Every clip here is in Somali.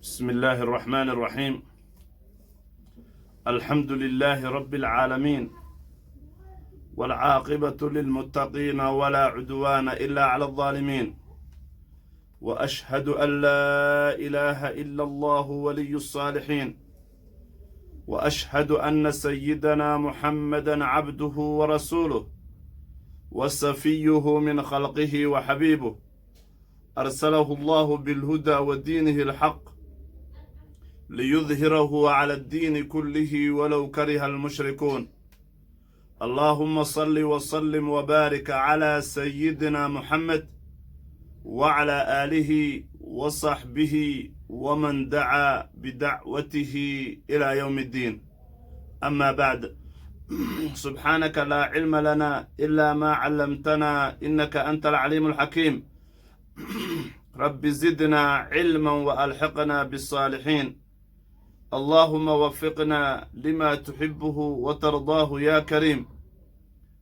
بسم الله الرحمن الرحيم. الحمد لله رب العالمين، والعاقبة للمتقين ولا عدوان إلا على الظالمين، وأشهد أن لا إله إلا الله ولي الصالحين، وأشهد أن سيدنا محمدًا عبده ورسوله وصفيه من خلقه وحبيبه، أرسله الله بالهدى ودينه الحق ليظهره على الدين كله ولو كره المشركون. اللهم صل وسلم وبارك على سيدنا محمد وعلى آله وصحبه ومن دعا بدعوته إلى يوم الدين. أما بعد، سبحانك لا علم لنا إلا ما علمتنا إنك أنت العليم الحكيم. رب زدنا علما وألحقنا بالصالحين. اللهم وفقنا لما تحبه وترضاه يا كريم،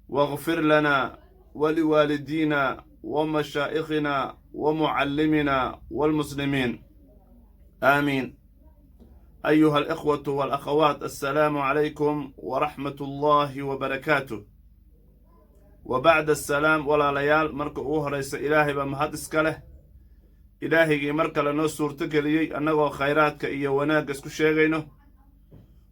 واغفر لنا ولوالدينا ومشائخنا ومعلمنا والمسلمين، آمين. أيها الإخوة والأخوات، السلام عليكم ورحمة الله وبركاته. وبعد السلام ولا ليال مركو رئيس إلهي بمهد اسكاله إلهي مركا لنو suurtageliyey annagoo khayraadka iyo wanaagga isku sheegayno.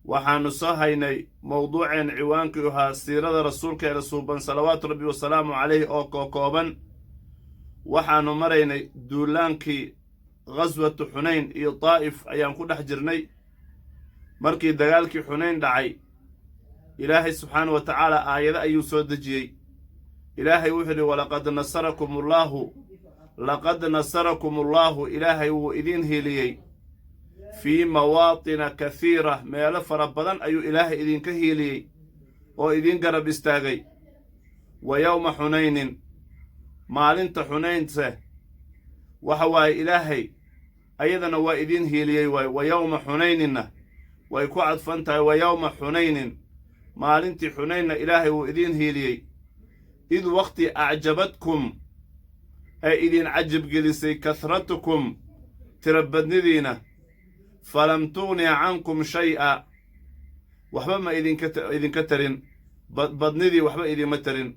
waxaanu soo haynay mowduuceen ciwaankii ahaa siirada rasuulkeena suuban salawaatu rabbi wasalaamu calayh oo kooban. waxaanu maraynay duulaankii ghaswatu xunayn iyo taa'if ayaan ku dhex jirnay. markii dagaalkii xunayn dhacay, ilaahay subxaana wa tacaala aayado ayuu soo dejiyey. ilaahay wuxuu yidhi laqad nasarakum allaahu ilaahay wuu idin hiiliyey fii mawaatina kathiira, meelo fara badan ayuu ilaahay idinka hiiliyey oo idin garab istaagay. wa yowma xunaynin, maalinta xunaynse waxa waaye ilaahay ayadana waa idin hiiliyey waaye. wa yowma xunayninna way ku cadfan tahay wa yowma xunaynin, maalintii xunaynna ilaahay wuu idin hiiliyey. id waqti acjabadkum ay idin cajab gelisay kahratukum tirabadnidiina, falam tugni cankum shay'a, waxba ma idinka tarin, badnidii waxba idinma tarin.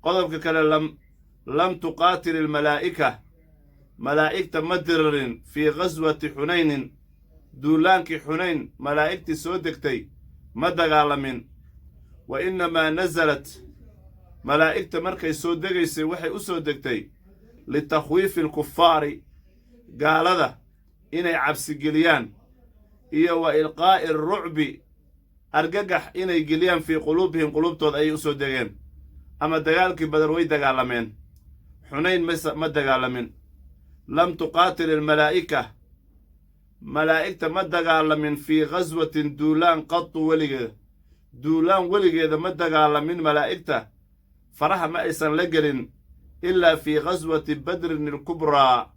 qodobka kale, lam tuqaatil ilmalaa'ika, malaa'igta ma diririn fii ghaswati xunaynin, duulaankii xunayn malaa'igtii soo degtay ma dagaalamin. wa innamaa nasalat, malaa'igta markay soo degaysay waxay u soo degtay litakhwiifi alkufaari, gaalada inay cabsigeliyaan, iyo wa ilqaa'i alrucbi, argagax inay geliyaan fii quluubihim, quluubtooda ayay u soo degeen. ama dagaalkii badar way dagaalameen, xunayn ma dagaalamin. lam tuqaatil almalaa'ika, malaa'igta ma dagaalamin fii ghaswatin duulaan qatu weligeeda, duulaan weligeeda ma dagaalamin malaa'igta, faraha ma aysan la gelin ilaa fii ghaswati badrin ilkubraa,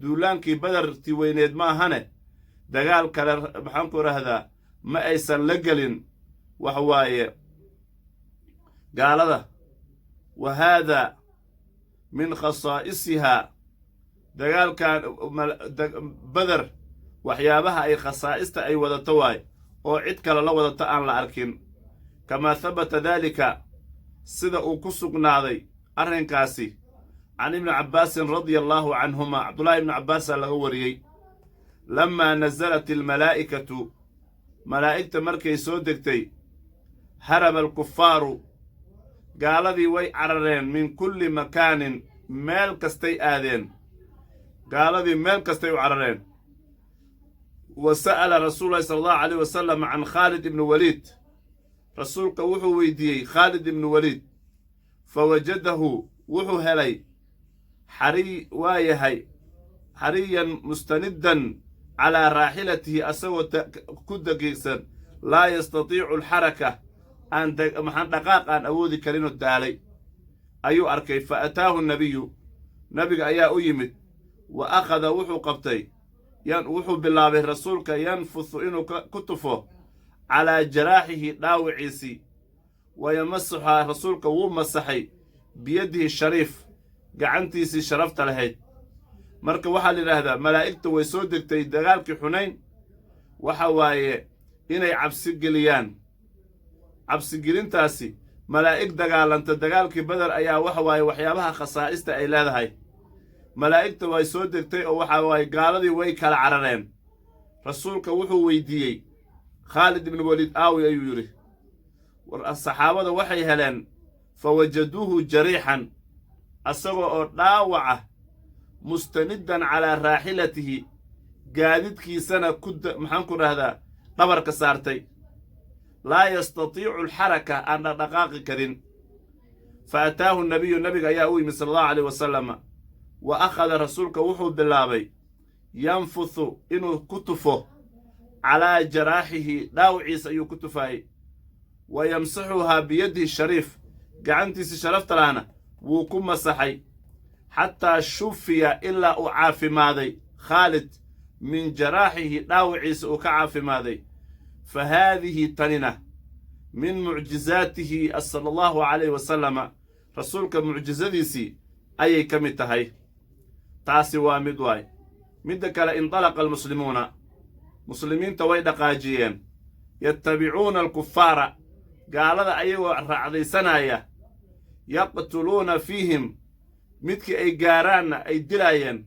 duulaankii badartii weyneed ma ahane dagaal kale maxaan ku rahdaa ma aysan la gelin waxa waaye gaalada. wa haadaa min khasaa'isihaa, dagaalkan badar waxyaabaha ay khasaa'ista ay wadato waaye oo cid kale la wadato aan la arkin. kamaa habata daalika, sida uu ku sugnaaday arrinkaasi can ibni cabbaasin radia allaahu canhuma, cabdullaahi ibni cabbaasaa laga wariyey. lammaa nasalat almalaa'ikatu, malaa'igta markay soo degtay, haraba alkufaaru, gaaladii way carareen min kulli makaanin, meel kastay aadeen, gaaladii meel kastay u carareen. wa sa'ala rasuululahi sala allahu alayh wasalam can khaalid ibni waliid, rasuulka wuxuu weydiiyey khaalid ibnu waliid. fa wajadahu, wuxuu helay xariyan mustaniddan calaa raaxilatihi, asagoo ku degeysan, laa yastatiicu alxaraka, dhaqaaq aan awoodi karinoo daalay ayuu arkay. fa ataahu nabiyu, nabiga ayaa u yimid. wa akhada, wuxuu qabtay, wuxuu bilaabay rasuulka yanfusu inuu ku tufo calaa jaraaxihi, dhaawiciisii. wa yamasuxaa, rasuulka wuu masaxay biyadihi shariif, gacantiisii sharafta lahayd. marka waxaa la yidhaahdaa malaa'igta way soo degtay dagaalkii Xunayn waxa waaye inay cabsi geliyaan. cabsigelintaasi malaa'ig dagaalanta dagaalkii Badar ayaa waxa waaye waxyaabaha khasaa'ista ay leedahay. malaa'igta way soo degtay oo waxa waaye gaaladii way kala carareen. rasuulka wuxuu weydiiyey Khalid ibn Walid aawi ayuu yidhi war saxaabada waxay heleen fawajaduuhu jariixan asagoo oo dhaawaca mustanidan calaa raaxilatihi gaadidkiisana maxaan ku dhahdaa dhabarka saartay laa yastatiicu alxaraka aan dhaqdhaqaaqi karin. fa ataahu nabiyu nabiga ayaa u yimid sala allahu calayh wasalama wa akhada rasuulka wuxuu bilaabay yanfuthu inuu ku tufo calaa jaraaxihi dhaawiciisa ayuu ku tufaayey wa yamsaxuhaa biyadihi shariif gacantiisi sharafta lahna wuu ku masaxay xataa shufiya ilaa uu caafimaaday khaalid min jaraaxihi dhaawiciisa uu ka caafimaaday. fa haadihi tanina min mucjizaatihi sala allahu calayh wasalama rasuulka mucjizadiisii ayay ka mid tahay. taasi waa mid waay. midda kale indalaqa almuslimuuna muslimiinta way dhaqaajiyeen yattabicuuna alkufaara gaalada ayagoo raacdaysanaya yaqtuluuna fiihim midkii ay gaaraanna ay dilaayeen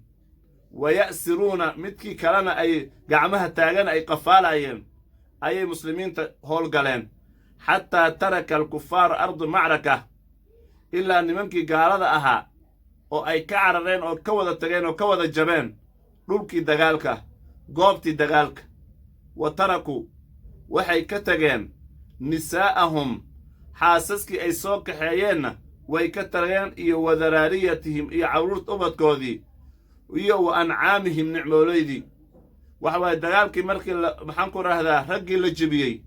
wa ya'siruuna midkii kalena ay gacmaha taagana ay qafaalaayeen ayay muslimiinta howlgaleen xataa taraka alkufaaru ardu macraka ilaa nimankii gaalada ahaa oo ay ka carareen oo ka wada tageen oo ka wada jabeen dhulkii dagaalka goobtii dagaalka. wa tarakuu waxay ka tageen nisaa'ahum xaasaskii ay soo kaxeeyeenna way ka tageen iyo wa daraariyatihim iyo carruurta ubadkoodii iyo wa ancaamihim nicmoolaydii. waxa waaye dagaalkii markii maxaan ku rahdaa raggii la jebiyey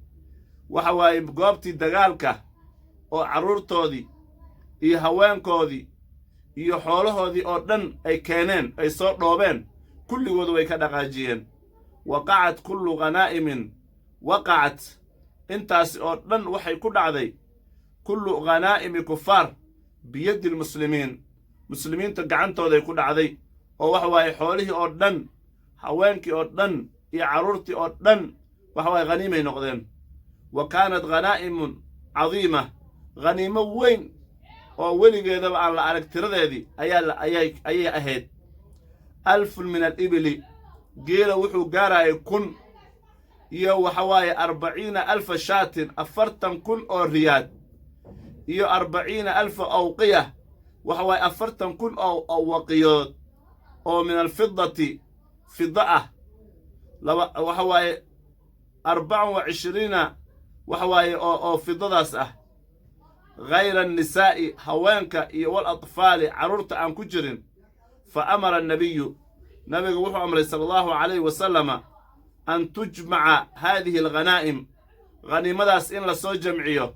waxa waaye goobtii dagaalka oo carruurtoodii iyo haweenkoodii iyo xoolahoodii oo dhan ay keeneen ay soo dhoobeen kulligooda way ka dhaqaajiyeen. waqacat kullu ghanaa'imin waqacat intaasi oo dhan waxay ku dhacday kullu ghanaa'imi kufaar biyaddi lmuslimiin muslimiinta gacantooday ku dhacday oo waxa waaye xoolihii oo dhan haweenkii oo dhan iyo carruurtii oo dhan waxa waaye haniimay noqdeen. wa kaanat ghanaa'imun cadiima haniimo weyn oo weligeedaba aan la arag tiradeedii ayay ahayd. alfun min alibili geela wuxuu gaarayay 1,000 iyo waxa waaye 40,000 shaatin 40,000 oo riyaad iyo 40,000 awqiya waxa waaye 40,000 oo waqiyood oo min alfidati fida ah waxa waaye 24 waxa waaye oo fidadaas ah غayra annisaa'i haweenka iyo wal atfaali carruurta aan ku jirin. fa amara annabiyu nabiga wuxuu amray sala allahu calayhi wasalama an tujmaca haadihi alghanaa'im haniimadaas in la soo jamciyo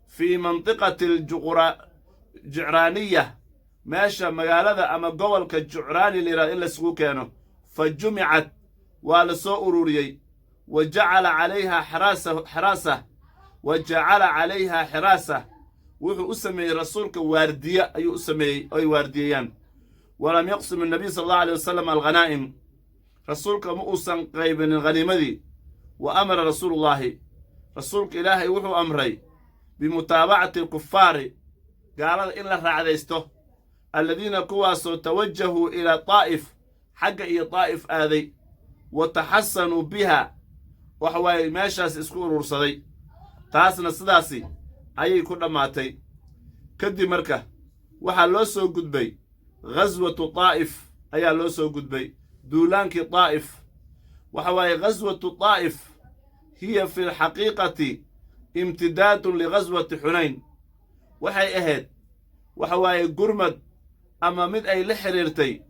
fii mantiqati aljicraaniya meesha magaalada ama gobolka jucraani layidhahdo in laysugu keeno. fa jumicat waa la soo ururiyey wa jacala calayha xiraasa wuxuu u sameeyey rasuulka waardiye ayuu u sameeyey ay waardiyeeyaan. walam yaqsim annabiy sala allahu alay wasalam alghanaa'im rasuulka ma uusan qaybinin haniimadii. wa amara rasuulullaahi rasuulka ilaahay wuxuu amray bimutaabacati alkufaari gaalada in la raacdaysto alladiina kuwaasoo tawajahuu ilaa taa'if xagga iyo taa'if aaday wa taxasanuu biha waxa waaye meeshaas isku urursaday. taasna sidaasi ayay ku dhammaatay. kadib marka waxaa loo soo gudbay ghaswatu taa'if ayaa loo soo gudbay duulaankii taa'if. waxa waaye ghaswatu taa'if hiya fi lxaqiiqati imtidaadun lighaswati xunayn. waxay ahayd waxa waaye gurmad ama mid ay la xidhiirtay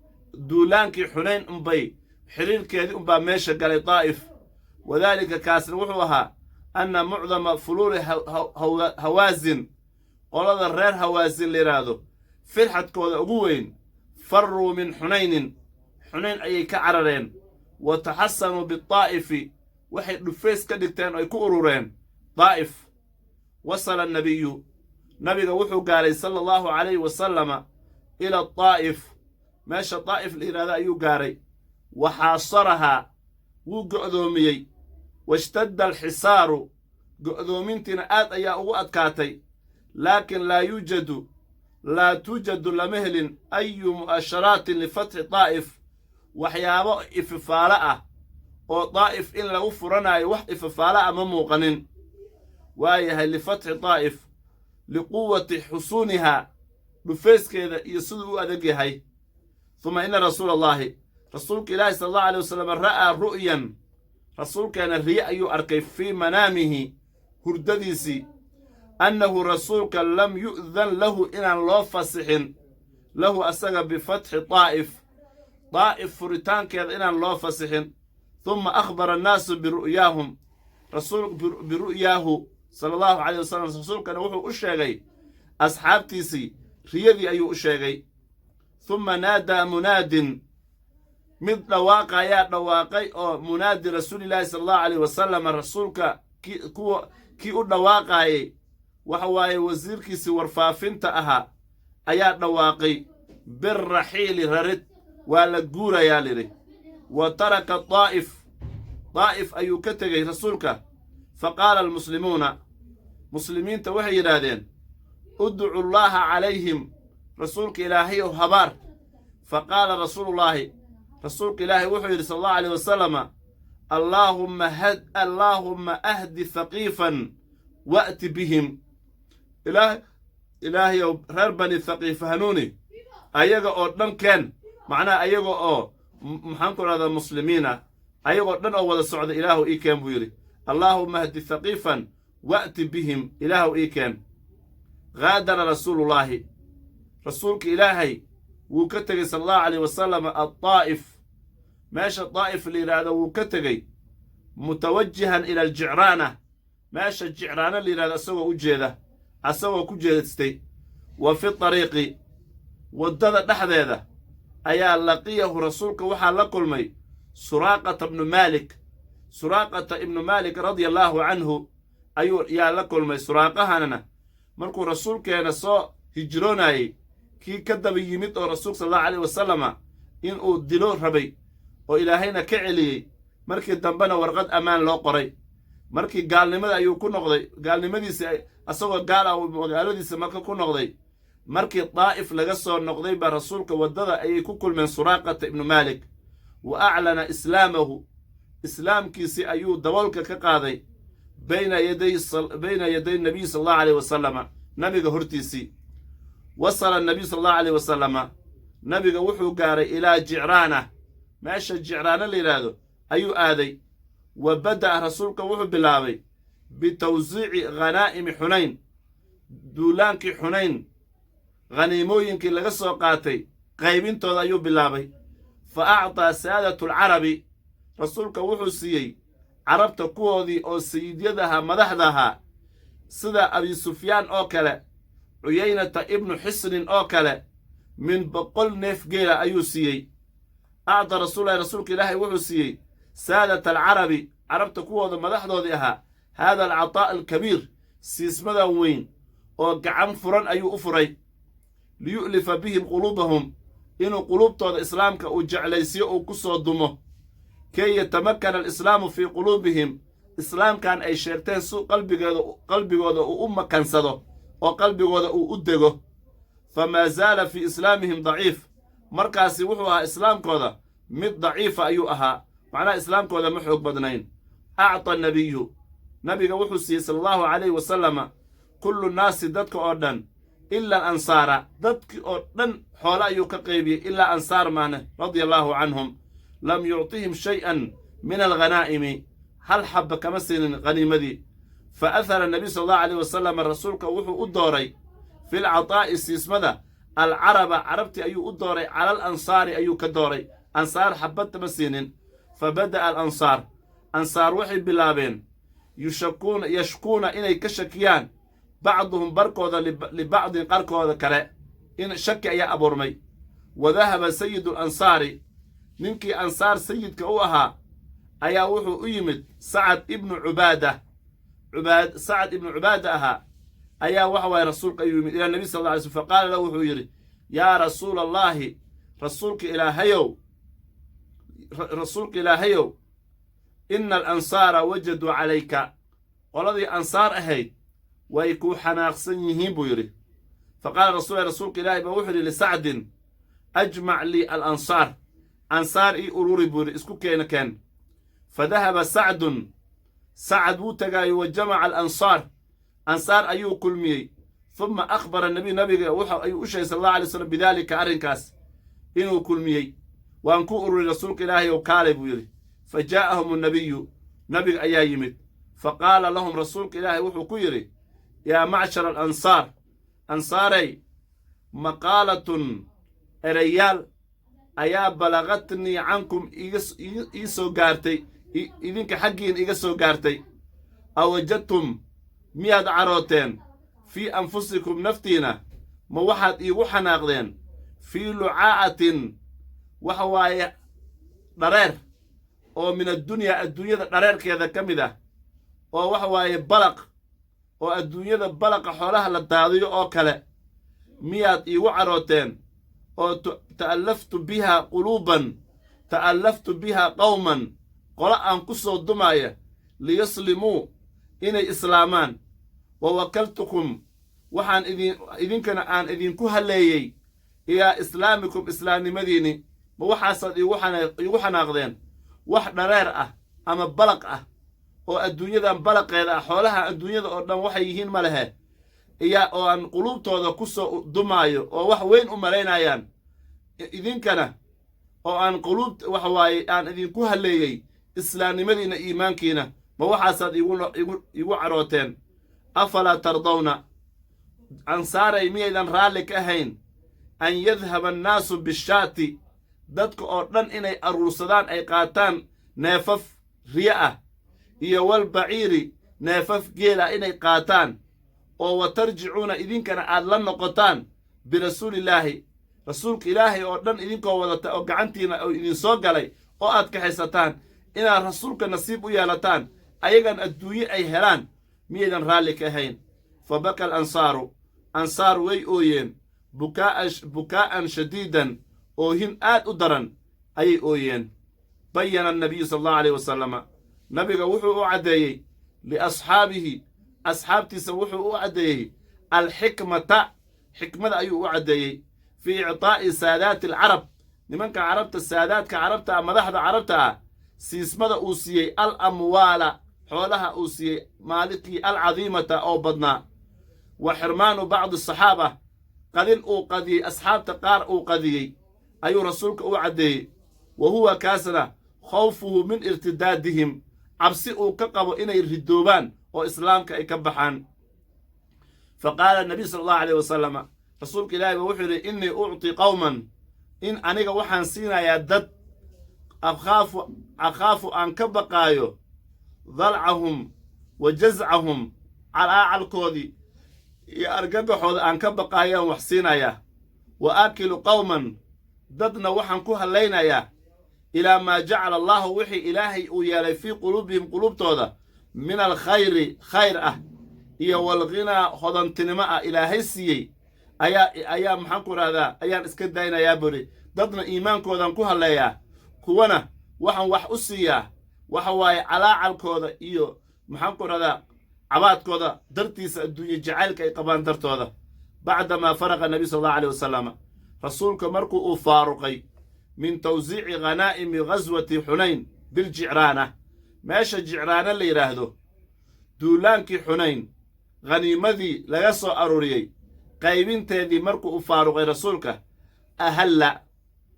duulaankii xunayn unbay xidhiirkeedii unbaa meesha galay taa'if. wadaalika kaasna wuxuu ahaa anna mucdama fuluuli hawaasin qolada reer hawaasin la yidhaahdo firxadkooda ugu weyn farruu min xunaynin xunayn ayay ka carareen. wa taxasanuu bitaa'ifi waxay dhufays ka dhigteen oo ay ku urureen taa'if. wasala annabiyu nabiga wuxuu gaaray sala allahu calayhi wasalama ila taa'if meesha daa'if la yidhahda ayuu gaaray waxaasarahaa wuu go'doomiyey washtadda alxisaaru go'doomintiina aad ayaa ugu adkaatay laakiin laa tuujadu lama helin ayu mu'asharaatin lifatxi daa'if waxyaabo ififaalo ah oo daa'if in lagu furanaayo wax ififaalo ah ma muuqanin waayahay lifatxi daa'if liquwati xusuunihaa dhufayskeeda iyo siduu u adag yahay uma ina rasuula allaahi rasuulka ilaahi sala allahu alay wasalam ra'aa ru'yan rasuulkeena riye ayuu arkay fii manaamihi hurdadiisii annahu rasuulka lam yu'dan lahu inaan loo fasixin lahu asaga bifatxi daa'if furitaankeeda inaan loo fasixin uma akhbara annaasu biru'yaahum biru'yaahu sala allahu calayh wasalam rasuulkana wuxuu u sheegay asxaabtiisii riyadii ayuu u sheegay uma naadaa munaadin mid dhawaaqa ayaa dhawaaqay oo munaadi rasuulilaahi sala allahu calayh wasalam rasuulka kii u dhawaaqaayey waxa waaye wasiirkiisii warfaafinta ahaa ayaa dhawaaqay birraxiili rarid waa la guurayaa lidhi wa taraka daa'if ayuu ka tegey rasuulka fa qaala almuslimuuna muslimiinta waxay yidhaahdeen udcu llaaha calayhim rasuulka ilaahay ow habaar fa qaala rasuulullaahi rasuulka ilaahay wuxuu yidhi sala allahu alayh wasalama allaahumma ahdi haqiifan wa'ti bihim ilaahayow reer bani haqiif hanuuni ayaga oo dhan keen macnaha ayaga oo maxaan ku dhahdaa muslimiina ayagoo dhan oo wada socda ilaahu ii keen buu yidhi allaahumma ahdi haqiifan wa'ti bihim ilaahu ii keen gaadara rasuulullaahi rasuulka ilaahay wuu ka tegey sala allahu calayh wasalam addaa'if meesha daa'if la yidhaahdo wuu ka tegey mutawajihan ila aljicraana meesha jicraana la yidhahdo asagoo ku jeedastay wa fi tariiqi waddada dhexdeeda ayaa laqiyahu rasuulka waxaa la kulmay suraaqata ibnu maalik radia allaahu canhu yaa la kulmay suraaqahanana markuu rasuulkeena soo hijroonayey kii ka daba yimid oo rasuulka sala allahu calayh wasalama inuu dilo rabay oo ilaahayna ka celiyey markii dambena warqad ammaan loo qoray markii gaalnimada ayuu ku noqday gaalnimadiisi asagoo gaal ah magaaladiisa marka ku noqday markii daa'if laga soo noqday baa rasuulka waddada ayay ku kulmeen suraaqata ibnu maalik wa aclana islaamahu islaamkiisii ayuu daboolka ka qaaday bayna yaday nabiy sala allahu alayh wasalama nabiga hortiisii wasala nabiyu sala allahu alayh wasalama nabiga wuxuu gaaray ilaa jicraana meesha jicraana la yidhaahdo ayuu aaday wa bada'a rasuulka wuxuu bilaabay bitawsiici khanaa'imi xunayn duulaankii xunayn khaniimooyinkii laga soo qaatay qaybintooda ayuu bilaabay fa actaa saadatu alcarabi rasuulka wuxuu siiyey carabta kuwoodii oo sayidyadaha madaxda ahaa sida abi sufyaan oo kale cuyaynata ibnu xisnin oo kale min 100 neef geela ayuu siiyey acda rasuulahi rasuulka ilaahay wuxuu siiyey saadata alcarabi carabta kuwooda madaxdoodii ahaa haada alcataa' alkabiir siismadan weyn oo gacan furan ayuu u furay liyu'lifa bihim quluubahum inuu quluubtooda islaamka uu jeclaysiyo uu ku soo dumo kay yatamakana alislaamu fii quluubihim islaamkan ay sheegteen si qalbigooda uu u makansado oo qalbigooda uu u dego famaa zaala fii islaamihim daciif markaasi wuxuu ahaa islaamkooda mid daciifa ayuu ahaa macnaha islaamkooda ma xoog badnayn acta nabiyu nabiga wuxuu siiyey sala allahu calayhi wasalama kullu naasi dadka oo dhan ila alansaara dadkii oo dhan xoole ayuu ka qaybiyey ilaa ansaar maahne radia allaahu canhum lam yuctihim shay-an min alghanaa'imi hal xabba kama siinin khaniimadii fa ahara nabiyu sala allahu alayh wasalama rasuulka wuxuu u dooray fil cataa'i siismada alcaraba carabtii ayuu u dooray cala alansaari ayuu ka dooray ansaar xabbadama siinin fa bada'a alansaar ansaar waxay bilaabeen yashkuuna inay ka shakiyaan bacduhum barkooda libacdin qarkooda kale in shaki ayaa abuurmay wa dahaba sayidu alansaari ninkii ansaar sayidka u ahaa ayaa wuxuu u yimid sacad ibnu cubaada ahaa ayaa waxa waaye rasuulka ayuu yimid ilaa nebi sal alla alay slm faqaala lahu wuxuu yidhi yaa rasuula allaahi rasuulka ilaahayow ina alansaara wajaduu calayka qoladii ansaar ahayd way kuu xanaaqsan yihiin buu yidhi faqaala rasuulka ilaahay baa wuxuu yidhi lisacdin ajmac lii alansaar ansaar ii ururi buu yidhi isku keen fadahaba sacad wuu tegaayo wa jamaca alansaar ansaar ayuu kulmiyey uma akhbara nabiga ayuu u sheegay sal allahu alay slam bidaalika arrinkaas inuu kulmiyey waan ku ururi rasuulka ilaahay ow kaalay buu yidhi fa jaa'ahum annabiyu nabiga ayaa yimid faqaala lahum rasuulka ilaahay wuxuu ku yidhi yaa macshara alansaar ansaarey maqaalatun erayaal ayaa balagatnii cankum ii soo gaartay idinka xaggiin iga soo gaartay awajadtum miyaad carooteen fii anfusikum naftiina ma waxaad iigu xanaaqdeen fii lucaa'atin waxa waaye dhareer oo min addunyaa adduunyada dhareerkeeda ka mid ah oo waxa waaye balaq oo adduunyada balaqa xoolaha la daadiyo oo kale miyaad iigu carooteen oo ta'allaftu bihaa qawman qolo aan ku soo dumaaya liyaslimuu inay islaamaan wa wakaltukum waxaan idinkana aan idinku halleeyey ilaa islaamikum islaamnimadiinni ma waxaasaad iigu xanaaqdeen wax dhareer ah ama balaq ah oo adduunyadan balaqeeda ah xoolaha adduunyada oo dhan waxay yihiin ma lehe oo aan quluubtooda ku soo dumaayo oo wax weyn u malaynayaan idinkana oo aan waxa waaye aan idinku halleeyey islaamnimadiinna iimaankiina ma waxaasaad iigu carooteen afalaa tardawna ansaaray miyaydan raalli ka ahayn an yadhaba annaasu bishaati dadka oo dhan inay aruursadaan ay qaataan neefaf riyo ah iyo walbaciiri neefaf geela inay qaataan oo wa tarjicuuna idinkana aad la noqotaan birasuulillaahi rasuulka ilaahay oo dhan idinkoo wadata oo gacantiina oo idinsoo galay oo aad kaxaysataan inaad rasuulka nasiib u yeelataan ayagan adduunye ay helaan miyaydan raalli ka ahayn fa baka alansaaru ansaar way ooyeen bukaa'an shadiidan oohin aad u daran ayay ooyeen bayana annabiyu sala allahu alayh wasalama nabiga wuxuu u caddeeyey liasxaabihi asxaabtiisa wuxuu u caddeeyey alxikmata xikmada ayuu u caddeeyey fii ictaa'i saadaati alcarab nimanka carabta saadaadka carabta ah madaxda carabta ah siismada uu siiyey al amwaala xoolaha uu siiyey maalikii alcadiimata oo badnaa wa xirmaanu bacdi asaxaaba qadin uu qadiyey asxaabta qaar uu qadiyey ayuu rasuulka u caddeeyey wa huwa kaasna khawfuhu min irtidaadihim cabsi uu ka qabo inay ridoobaan oo islaamka ay ka baxaan fa qaala nabiy sala allahu alayh wasalama rasuulka ilaahi ba wuxuu yidhi innii ucti qawman in aniga waxaan siinayaa dad akhaafu aan ka baqaayo dalcahum wa jazcahum calaacalkoodii iyo argagaxooda aan ka baqaayaan wax siinayaa wa aakilu qawman dadna waxaan ku hallaynayaa ilaa maa jacala allaahu wixii ilaahay uu yeelay fii quluubihim quluubtooda min alkhayri khayr ah iyo walghinaa hodantinimo ah ilaahay siiyey ayaa maxaan ku idhahdaa ayaan iska daynayaa buri dadna iimaankoodan ku halleeyaa kuwana waxaan wax u siiyaa waxa waaye calaacalkooda iyo maxaan ku idhahdaa cabaadkooda dartiisa adduunye jacaylka ay qabaan dartooda bacdamaa faraqa nabiy sala allahu alayh wasalama rasuulka markuu uu faaruqay min tawsiici khanaa'imi ghaswati xunayn biljicraana meesha jicraana la yidhaahdo duulaankii xunayn khaniimadii laga soo aruuriyey qaybinteedii markuu u faaruqay rasuulka ahalla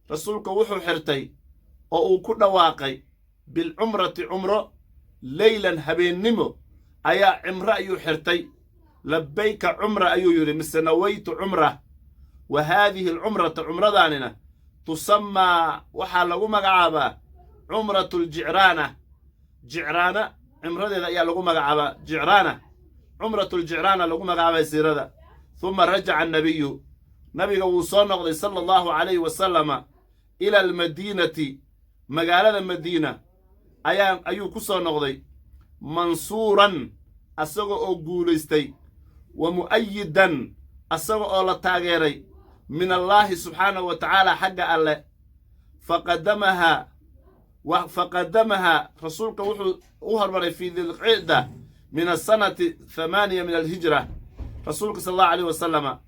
rasuulka wuxuu xirtay oo uu ku dhawaaqay bilcumrati cumro leylan habeennimo ayaa cimro ayuu xirtay labbayka cumra ayuu yidhi mise nawaytu cumra wa haadihi alcumrata cumradaanina tusammaa waxaa lagu magacaabaa cumratu ljicraana jicraana cimradeeda ayaa lagu magacaabaa jicraana cumratu ljicraana lagu magacaabay siirada huma rajaca annabiyu nabiga wuu soo noqday sala allahu calayhi wasalama ila almadiinati magaalada madiina ayuu ku soo noqday mansuuran asaga oo guulaystay wa mu'ayidan asaga oo la taageeray من الله سبحانه وتعالى حق الله فقدمها رسولك وهربري في ذي القعدة من السنة 8 من الهجرة رسولك صلى الله عليه وسلم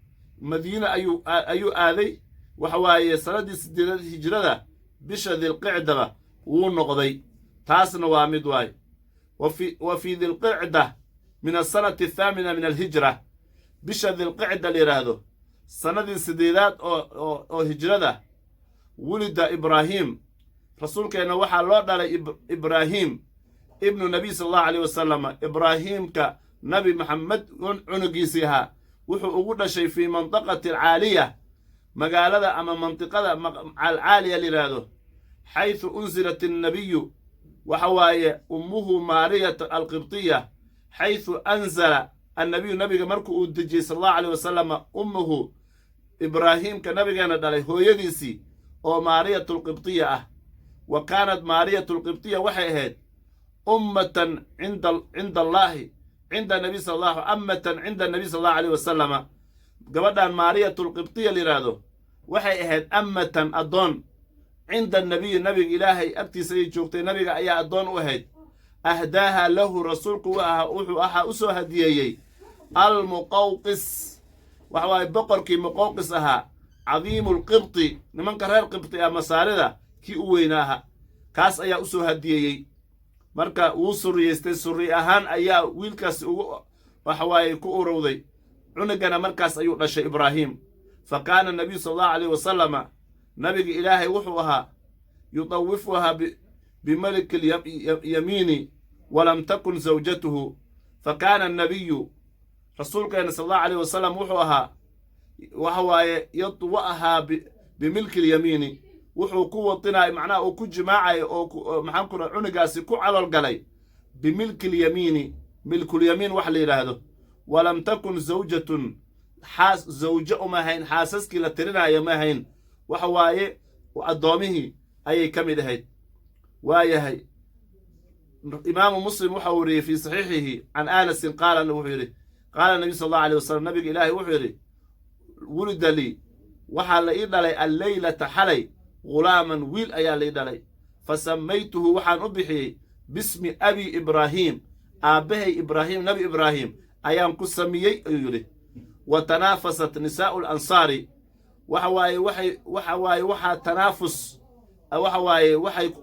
مدينة أيو آذي وحواي سنة 6 الهجرة بش ذي القعدة ونقضي تاسن وامد واي وفي ذي القعدة من السنة 8 من الهجرة بش ذي القعدة لرادو سنة 6 أو هجرة ولد إبراهيم رسولك أنه وحى الله دالي إبراهيم ابن النبي صلى الله عليه وسلم إبراهيم كنبي محمد عنقيسيها وحو أقول شيء في منطقة العالية مقالة أما منطقة العالية لرادو حيث أنزلت النبي وحواي أمه مارية القبطية حيث أنزل النبي مركو أدجي صلى الله عليه وسلم أمه إبراهيم كنبي كان دالي هو يديسي أو مارية القبطية وكانت مارية القبطية وحيهد أمة عند الله عند النبي صلى الله عليه وسلم أمة عند النبي صلى الله عليه وسلم قبل مارية القبطية لرادو وحيهد أمة أدون عند النبي إلهي أبتي سيد شوقتي نبي أيا أدون وهد أهداها له رسولك وأها أسو هديي المقوقس وحواي بقركي مقوقسها عظيم القبطي نمن كرر القبطي مسارده كي ويناها كاس أيا أسو هديي marka uu suriyay suri ahaan ayaa wiilkaas ugu waxwaay ku urowday cunugana markaas ayuu dhashay Ibrahim فكان النبي صلى الله عليه وسلم نبي إلهي وحوها يطوفها بملك اليمين ولم تكن زوجته فكان النبي رسولك صلى الله عليه وسلم وحوها يطوأها بملك اليمين wuxuu ku wadinay macnaa oo ku jimaacay oo maxaan ku cunugaasi ku calal galay bimilkil yamin wax la yiraahdo walam takun zawjatun zawja uma hayn xaasaskii la tirinaayo ma hayn waxa waaye adoomihi ayay kamid ahayd waayahay imaamu muslim waxa uu wariyay fi saxiixihi an anas qaala wuxuu yiri qaala nabi sallallahu alayhi wasallam nabiga ilaahi wuxuu yiri wulida li waxa la ii dhalay al-laylata halay غلاما ويل أيا ليدالي فسميته وحان أبحي باسم أبي إبراهيم أبهي إبراهيم نبي إبراهيم أيام كسميي أيولي وتنافست نساء الأنصار وحا تنافس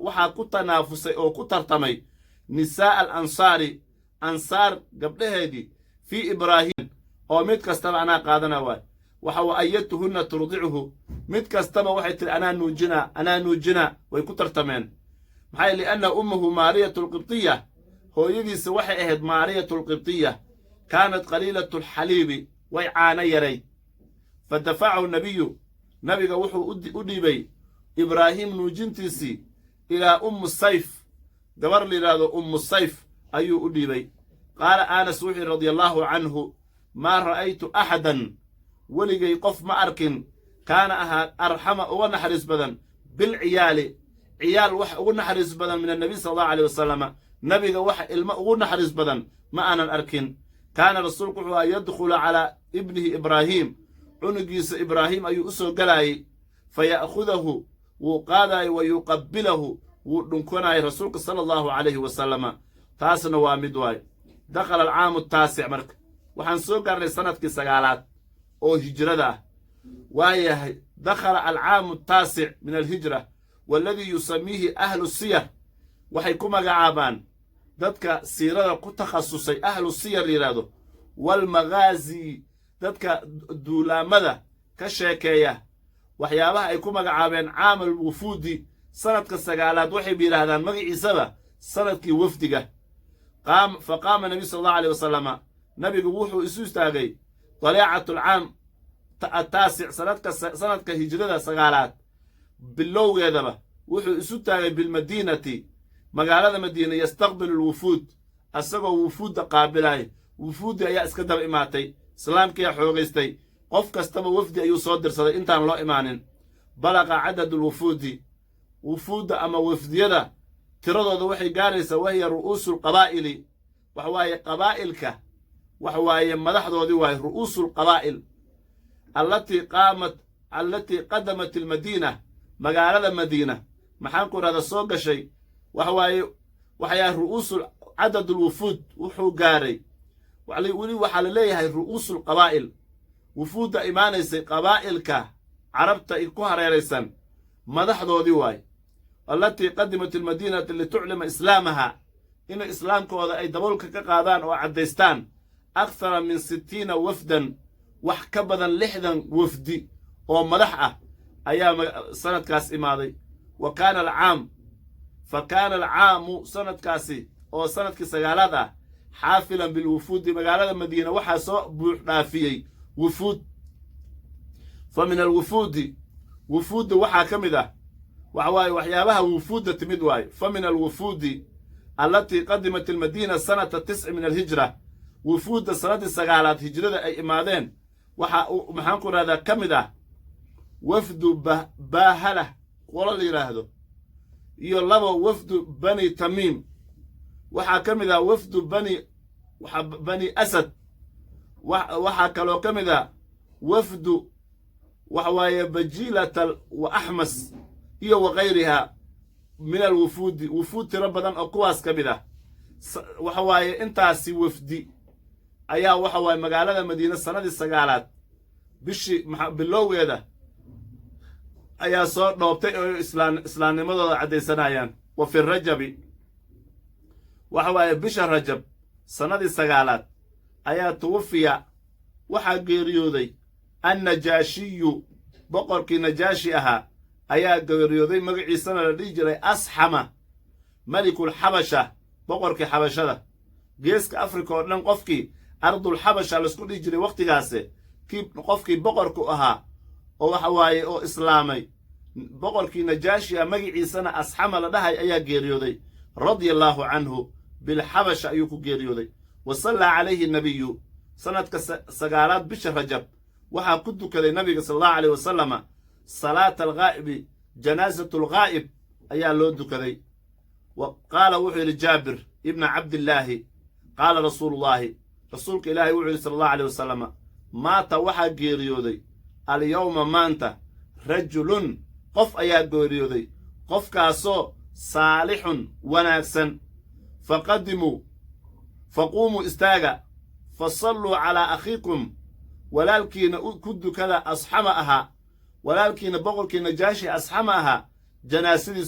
وحا كتنافس أو كترتمي نساء الأنصار أنصار قبل هذه في إبراهيم أو ميت كستمعنا قادنا واي وحو أيتهن ترضعه مد كستما وحيت أنا نوجنا ويكتر تمين محايا لأن أمه مارية القبطية هو يديس وحي أهد مارية القبطية كانت قليلة الحليب ويعاني يري فدفعه النبي وحو أديبي إبراهيم نوجنتيسي إلى أم السيف دور لي هذا أم السيف أيو أديبي قال آنس وحي رضي الله عنه ما رأيت أحدا ولقي قف ما أركن كان أرحم ونحرس بدن بالعيال عيال ونحرس بدن من النبي صلى الله عليه وسلم نبي ونحرس بدن ما أنا أركن كان رسولك يدخل على ابنه إبراهيم عنقيس إبراهيم أي أسو قلاي فيأخذه وقالاي ويقبله ونكونا رسولك صلى الله عليه وسلم تاسنا وامدواي دخل العام التاسع مرك وحنسوق قرن سنة كسقالات أو هجرة وهي دخل العام التاسع من الهجرة والذي يسميه أهل السير وحيكما قعابان ذاتك سيرة كتخصصي أهل السير لرادو والمغازي ذاتك دولامدة كشاكية وحيابها يكما قعابان عام الوفود سنة كسقالات وحي بيرهدان مغي سبا سنة كوفدقة فقام النبي صلى الله عليه وسلم نبي قبوحه إسوس تاغي طليعة العام التاسع سنة كهجرة سقالات باللو يدبا وحو إسوتاغي بالمدينة مقالة مدينة يستقبل الوفود أساقوا وفود قابلاي وفود يا اسكدب إماتي سلام كي حوغيستي قف كستبا وفدي أيو صدر صدر انتان لو إمانين بلغ عدد الوفود وفود أما وفديدا تردد وحي قارسة وهي رؤوس القبائل وحواي قبائلك وحواي مدحدودي وهي رؤوس القبائل التي قامت التي قدمت المدينة مقالة المدينة محانكو هذا الصوغ شيء وحيا رؤوس عدد الوفود وحو قاري ولي وحال ليها رؤوس القبائل وفود إيمانيسي قبائلك عربت إلكوها ريريسان مدح دو ديواي التي قدمت المدينة اللي تعلم إسلامها إن إسلامك وذا أي دبولك كقادان وعديستان أكثر من 60 وفدا وحكبدا لحدا وفدي ومدحة أيام سنة كاس إماضي وكان العام فكان العام سنة كاسي أو سنة كسجالات حافلا بالوفود مقالة المدينة وحاسو بوحنافيي وفود فمن الوفود وفود وحا كمده وحواي وحيابها وفود تمدواي فمن الوفود التي قدمت المدينة سنة 9 من الهجرة وفود سنة السجالات هجرة أي إمادين ومحانكور هذا كمده وفد باهلة ولا اللي يراهدو يلابو وفد بني تميم وحا كمده وفد بني أسد وحا كلو كمده وفد وحواي بجيلة وأحمس هي وغيرها من الوفود وفود تربدا أقواس كبدا وحواي انتاسي وفدي أيا وحواي مقالة المدينة السنة السقالات بشي باللو يدا أيا صور نوبتي إسلام نمضى عدي سنايان وفي الرجب وحواي بشهر رجب سنة السقالات أيا توفي وحا قيريودي النجاشي بقرك نجاشي أها أيا قيريودي مقعي سنة الرجل أصحمة ملك الحبشة بقرك حبشة جيسك أفريقيا ونقفكي أرض الحبشة لسكو رجل وقت قاسي كيف نقفكي بقرك أها أو حواي أو إسلامي بقرك نجاشي مقعي سنة أصحمة لدها أيا قيريودي رضي الله عنه بالحبشة أيوكو قيريودي وصلى عليه النبي سنة سقالات بشهر رجب وحا كدو كذا النبي صلى الله عليه وسلم صلاة الغائب جنازة الغائب أيا لودو كذا وقال وحي لجابر ابن عبد الله قال رسول الله رسولك إلهي وحي صلى الله عليه وسلم مات وحا قيريودي اليوم مانت رجل قف أيا قيريودي قف كاسو صالح وناكسا فقوموا استاغا فصلوا على أخيكم ولكن كدو كذا أصحمها ولكن بقولك نجاشي أصحمها جناسدي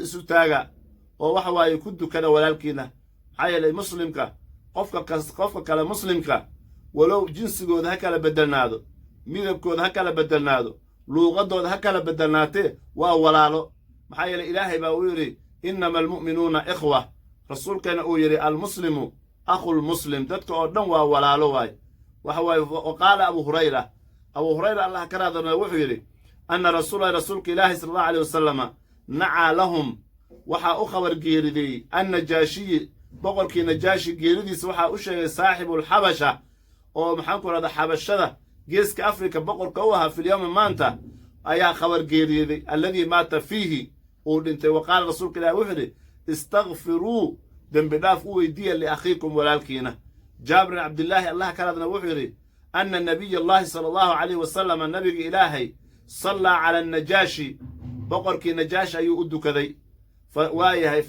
سوتاغا ووحواي كدو كذا ولكن حيالي مسلمك قفك كلا مسلمك ولو جنسكود هكذا بدلنادو ميدبكود هكذا بدلنادو لوغدود هكذا بدلناته وأولالو حيالي إلهي باويري إنما المؤمنون إخوة رسول كان أويري المسلم أخو المسلم تدكو أردن وأولالو واي وقال أبو هريرة الله كرادنا وحيري أن رسولك إلهي صلى الله عليه وسلم نعى لهم وحا أخبر قيردي النجاشي بقولك نجاشي قيردي سوحا أشياء صاحب الحبشة ومحانكو هذا حبشة جيسك أفريكا بقولك أوها في اليوم مانتا أيا خبر قيردي الذي مات فيه وقال رسولك إلهي وحيري استغفروا دنبداف ويديا لأخيكم ولالكينا جابر عبد الله كرادنا وحيري أن النبي الله صلى الله عليه وسلم النبي إلهي صلى على النجاشي بقرك نجاشي يؤد كذي فوايه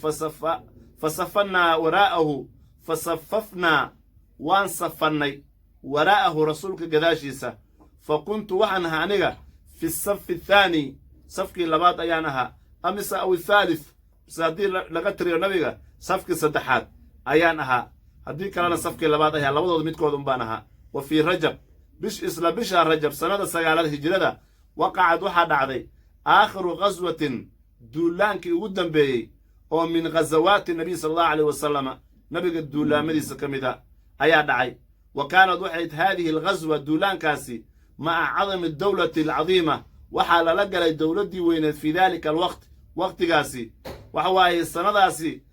فصفنا وراءه فصففنا وانصفني وراءه رسولك قداشيسا فكنت وحنها عنها في الصف الثاني صفك لبات أيانها أمس أو الثالث سادير لغتري النبي صفك صدحات أيانها هدي كلنا صفك لبات أيها لوضع متكودن بانها وفي رجب بشهر رجب سنة سجالات هجرة وقعد واحد عدي آخر غزوة دولانك قدام بي أو من غزوات النبي صلى الله عليه وسلم نبي الدولان مدي سكمدا أيا دعي وكانت وحيد هذه الغزوة دولان كاسي مع عظم الدولة العظيمة وحال لقى الدولة دي وينت في ذلك الوقت وقت قاسي وحواي السنة داسي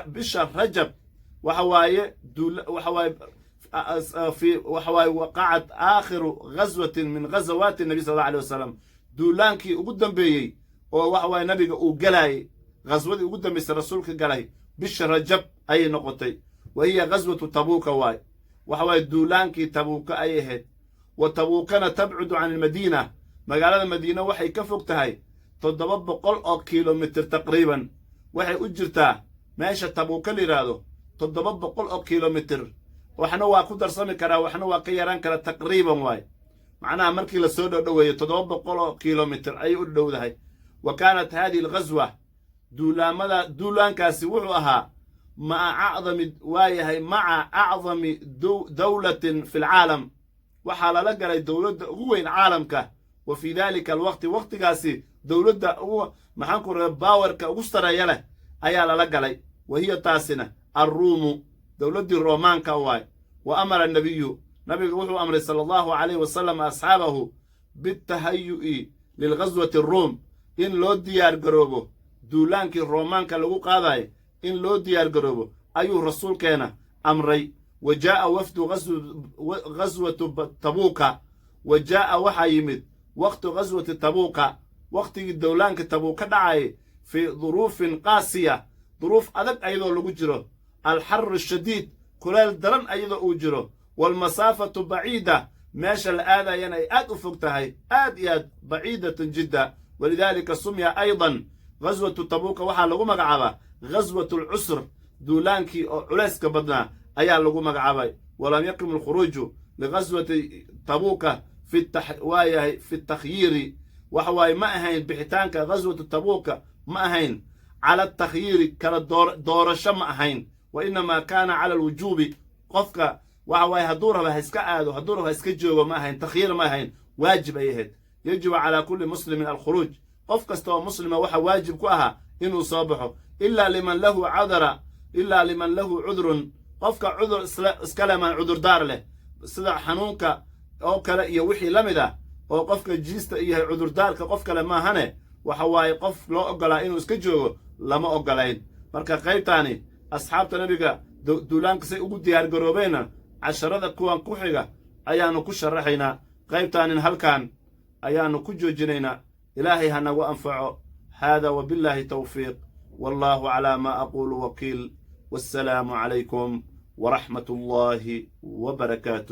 بشهر رجب وحواي وحواي وقعت آخر غزوة من غزوات النبي صلى الله عليه وسلم دولانكي قدام بيي وحواي نبي وقلاي غزوة قدام بيس رسولك قلاي بشهر رجب أي نقطي وهي غزوة تبوك وحواي دولانكي تبوك أي هد وتبوكنا تبعد عن المدينة magaalada madiina waxay ka fog tahay 700 oo kilomitir taqriiban waxay u jirtaa meesha tabuuka la yiraahdo 700 oo kilomitir waxna waa ku darsami karaa waxna waa ka yaraan kara taqriiban waay macnaha markii la soo dhaweeyo 700 oo kilomitir ay u dhowdahay wa kaanat hadhihi alghazwa duulaankaasi wuxuu ahaa maca acdami dawlatin fi lcaalam waxaa lala galay dowladda ugu weyn caalamka wa fii dalika alwaqti waqtigaasi dowladda ugu maxaan ku rahay baawarka ugu sareeya leh ayaa lala galay wa hiya taasina arruumu dowladdii roomaanka waay wa amara nabiyu nabiga wuxuu amray sala allahu calayhi wasalam asxaabahu bitahayu'i lilghaswati aruum in loo diyaar garoobo duulaankii roomaanka lagu qaadayo in loo diyaar garoobo ayuu rasuulkeena amray wa jaa'a wafdu ghaswatu tabuuka wa jaa'a waxaa yimid waqtu ghaswati tabuuka waqtigii dowlaanka tabuuka dhacayay fii duruufin qaasiya duruuf adag ayadoo lagu jiro alxarru shadiid kuleel daran ayadoo uu jiro waalmasaafatu baciida meesha la aadayana ay aad u fog tahay aad iyo aad baciidatan jidda walidaalika sumya aydan ghaswatu tabuuka waxaa lagu magacaabaa ghaswatu alcusr duulaankii oo culayska badnaa ayaa lagu magacaabay walam yaqim alkhuruuju lighaswati tabuuka fi takhyiiri waxa waaye ma ahayn bixitaanka ghaswatu tabuuka ma ahayn cala takhyiiri kala doorasho ma ahayn wa inamaa kaana cala alwujuubi qofka waxa waaye hadduu raba ha iska aado hadduu raba ha iska joogo ma ahayn takhyiir ma ahayn waajib ay ahayd yajibu calaa kulli muslimin alkhuruuj qof kasta oo muslima waxa waajib ku ahaa inuu soo baxo ilaa liman lahu cudrun qofka cudur iskale maan cudurdaar leh sida xanuunka oo kale iyo wixii la mid ah oo qofka jiista iyo cudurdaarka qof kale maahane waxa waaye qof loo ogolaa inuu iska joogo lama ogolayn marka qaybtaani asxaabta nabiga duulaanka say ugu diyaar garoobeenna casharada kuwan ku xiga ayaanu ku sharaxaynaa qaybtaanin halkan ayaanu ku joojinaynaa ilaahay ha nagu anfaco hada wabillahi tawfiiq wallahu calaa maa aquulu wakiil wassalaamu calaykum waraxmat ullaahi wabarakaatuh